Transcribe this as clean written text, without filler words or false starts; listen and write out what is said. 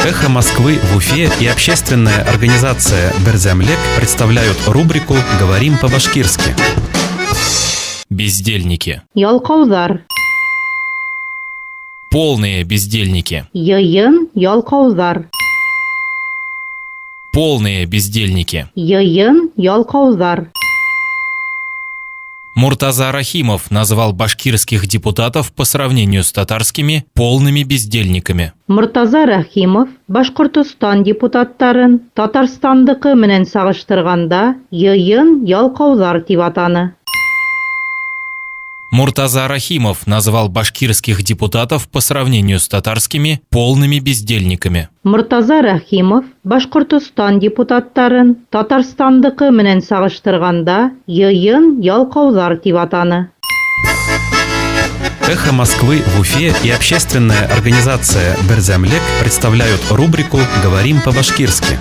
«Эхо Москвы» в Уфе и общественная организация «Берзямлек» представляют рубрику «Говорим по-башкирски». Бездельники. Ялкаузар. Полные бездельники. Йыйын ялкаузар. Полные бездельники. Йыйын ялкаузар. Муртаза Рахимов назвал башкирских депутатов по сравнению с татарскими полными бездельниками. Муртаза Рахимов Башкортостан депутаттарын Татарстандыкы менен сагыштырганда йыйын ялкаузар дип атаны. Муртаза Рахимов назвал башкирских депутатов по сравнению с татарскими полными бездельниками. Муртаза Рахимов Башкортостан депутаттарын Татарстандыкы менен сагыштырганда йыйын ялкаузар дип атаны. «Эхо Москвы» в Уфе и общественная организация «Берзямлек» представляют рубрику «Говорим по-башкирски».